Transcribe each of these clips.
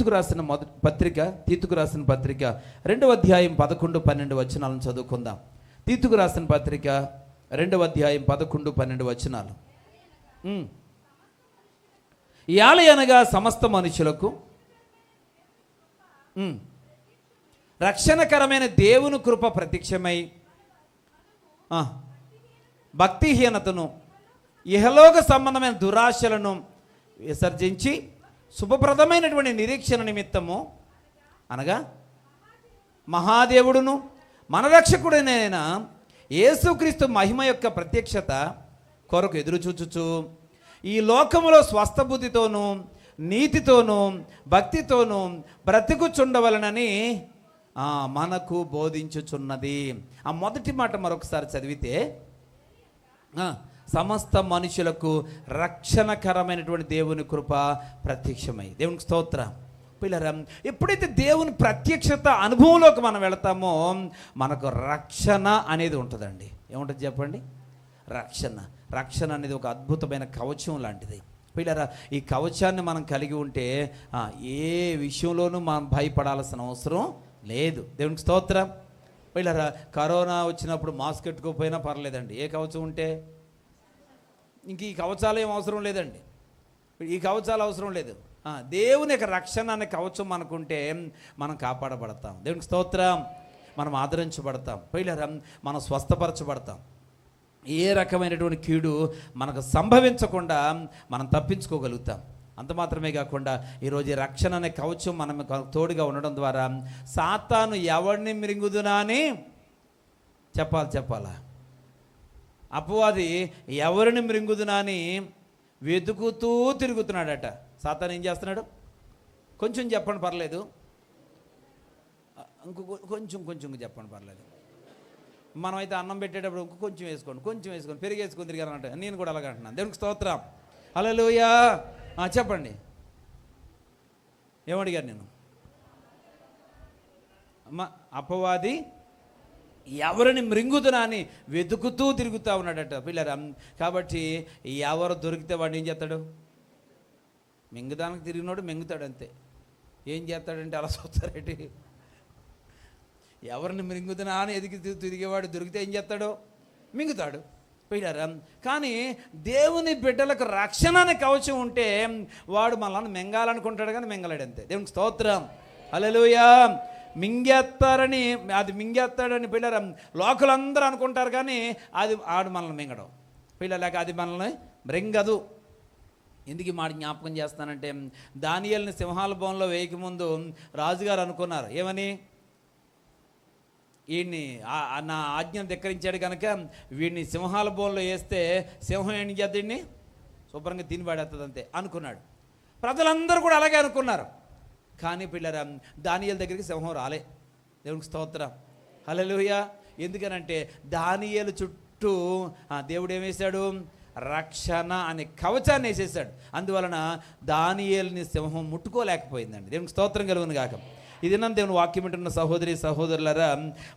తీతుకు రాసిన తీతుకు రాసిన పత్రిక 2వ అధ్యాయం 11-12 వచనాలను చదువుకుందాం. తీతుకు రాసిన పత్రిక 2వ అధ్యాయం 11-12 వచనాలు. యాలయనగా సమస్త మనుషులకు రక్షణకరమైన దేవుని కృప ప్రత్యక్షమై భక్తిహీనతను ఇహలోక సంబంధమైన దురాశలను విసర్జించి శుభప్రదమైనటువంటి నిరీక్షణ నిమిత్తము అనగా మహాదేవుడును మన రక్షకుడైన యేసుక్రీస్తు మహిమ యొక్క ప్రత్యక్షత కొరకు ఎదురుచూచుచు ఈ లోకములో స్వస్థ బుద్ధితోనూ నీతితోనూ భక్తితోనూ బ్రతుకుచుండవలనని మనకు బోధించుచున్నది. ఆ మొదటి మాట మరొకసారి చదివితే, సమస్త మనుషులకు రక్షణకరమైనటువంటి దేవుని కృప ప్రత్యక్షమై. దేవునికి స్తోత్రం. పిల్లరా, ఎప్పుడైతే దేవుని ప్రత్యక్షత అనుభవంలోకి మనం వెళతామో మనకు రక్షణ అనేది ఉంటుందండి. ఏముంటుంది చెప్పండి? రక్షణ అనేది ఒక అద్భుతమైన కవచం లాంటిది. పిల్లరా, ఈ కవచాన్ని మనం కలిగి ఉంటే ఏ విషయంలోనూ మనం భయపడాల్సిన అవసరం లేదు. దేవునికి స్తోత్రం. పిల్లరా, కరోనా వచ్చినప్పుడు మాస్క్ పెట్టుకోకపోయినా పర్లేదండి. ఏ కవచం ఉంటే ఇంక ఈ కవచాలు ఏం అవసరం లేదండి. ఈ కవచాలు అవసరం లేదు. దేవుని యొక్క రక్షణ అనే కవచం మనకుంటే మనం కాపాడబడతాం. దేవునికి స్తోత్రం. మనం ఆదరించబడతాం. పిల్లరా, మనం స్వస్థపరచబడతాం. ఏ రకమైనటువంటి కీడు మనకు సంభవించకుండా మనం తప్పించుకోగలుగుతాం. అంత మాత్రమే కాకుండా ఈరోజు ఈ రక్షణ అనే కవచం మనం తోడుగా ఉండడం ద్వారా సాతాను ఎవరిని మింగుదునా అని చెప్పాలా? అపవాది ఎవరిని మృంగుదునా అని వెతుకుతూ తిరుగుతున్నాడట. సాతాను ఏం చేస్తున్నాడు? కొంచెం చెప్పండి పర్లేదు, కొంచెం చెప్పండి పర్లేదు. మనమైతే అన్నం పెట్టేటప్పుడు కొంచెం వేసుకోండి పెరిగి వేసుకొని తిరిగారంట. నేను కూడా అలాగ అంటున్నాను. దేవునికి స్తోత్రం. హల్లెలూయా. చెప్పండి, ఏమడిగారు నేను? అపవాది ఎవరిని మృంగుతున్నా అని వెతుకుతూ తిరుగుతూ ఉన్నాడట పిల్లరా. కాబట్టి ఎవరు దొరికితే వాడు ఏం చేస్తాడు? మింగుదానికి తిరిగినోడు మింగుతాడు అంతే. ఏం చేస్తాడంటే అలా చూస్తారేంటి? ఎవరిని మృంగుతున్నా అని తిరిగేవాడు దొరికితే ఏం చేస్తాడు? మింగుతాడు. పిల్లరా, కానీ దేవుని బిడ్డలకు రక్షణ అనే కవచం ఉంటే వాడు మనల్ని మింగాలనుకుంటాడు కానీ మింగలేడు అంతే. దేవునికి స్తోత్రం. హల్లెలూయా. మింగేస్తాడని పిల్లరా లోకలందరూ అనుకుంటారు కానీ ఆడు మనల్ని మింగడం. పిల్లలేక అది మనల్ని మృంగదు. ఎందుకు ఈ మాట జ్ఞాపకం చేస్తానంటే, దానియేలుని సింహాల బోన్లో వేయకముందు రాజుగారు అనుకున్నారు ఏమని? వీడిని నా ఆజ్ఞను ధిక్కరించాడు కనుక వీడిని సింహాల బోన్లో వేస్తే సింహం ఏం చేద్దాన్ని శుభ్రంగా తినిపడేస్తుంది అంతే అనుకున్నాడు. ప్రజలందరూ కూడా అలాగే అనుకున్నారు. కానీ పిల్లరా, దానియేలు దగ్గరికి సింహం రాలే. దేవునికి స్తోత్రం. హల్లెలూయా. ఎందుకనంటే దానియేలు చుట్టూ దేవుడు ఏమేశాడు? రక్షణ అనే కవచాన్ని వేసేసాడు. అందువలన దానియేలుని సింహం ముట్టుకోలేకపోయిందండి. దేవునికి స్తోత్రం కలుగును గాక. ఇది నన్ను దేవుని వాక్యం వింటున్న సహోదరులారా,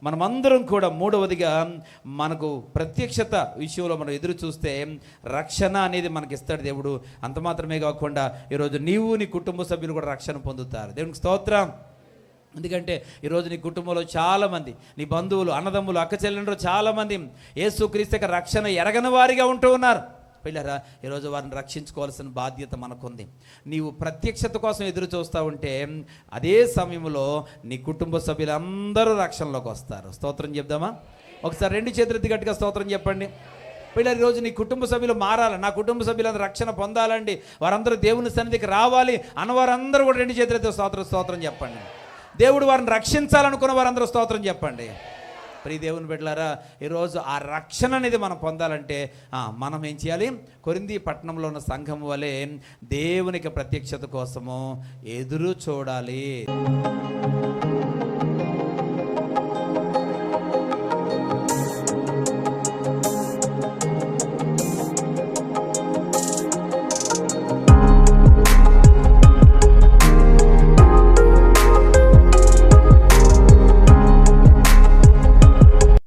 మనమందరం కూడా మూడవదిగా మనకు ప్రత్యక్షత విషయంలో మనం ఎదురు చూస్తే రక్షణ అనేది మనకి ఇస్తాడు దేవుడు. అంత మాత్రమే కాకుండా ఈరోజు నీవు నీ కుటుంబ సభ్యులు కూడా రక్షణ పొందుతారు. దేవునికి స్తోత్రం. ఎందుకంటే ఈరోజు నీ కుటుంబంలో చాలామంది, నీ బంధువులు, అన్నదమ్ములు, అక్క చెల్లెండ్రు చాలామంది యేసుక్రీస్తు యొక్క రక్షణ ఎరగని వారిగా ఉంటూ ఉన్నారు. పిల్లరా, ఈరోజు వారిని రక్షించుకోవాల్సిన బాధ్యత మనకుంది. నీవు ప్రత్యక్షత కోసం ఎదురు చూస్తూ ఉంటే అదే సమయంలో నీ కుటుంబ సభ్యులందరూ రక్షణలోకి వస్తారు. స్తోత్రం చెప్దామా? ఒకసారి 2 చేతులెత్తి గట్టిగా స్తోత్రం చెప్పండి. పిల్లలు, ఈరోజు నీ కుటుంబ సభ్యులు మారాలి, నా కుటుంబ సభ్యులందరూ రక్షణ పొందాలండి, వారందరూ దేవుని సన్నిధికి రావాలి అన్నవారందరూ కూడా 2 చేతులెత్తి స్తోత్రం చెప్పండి. దేవుడు వారిని రక్షించాలనుకున్న వారందరూ స్తోత్రం చెప్పండి. ప్రియ దేవుని బిడ్డలారా, ఈరోజు ఆ రక్షణ అనేది మనం పొందాలంటే మనం ఏం చేయాలి? కొరింథీ పట్టణంలో ఉన్న సంఘం వలె దేవునికి ప్రత్యక్షత కోసము ఎదురు చూడాలి.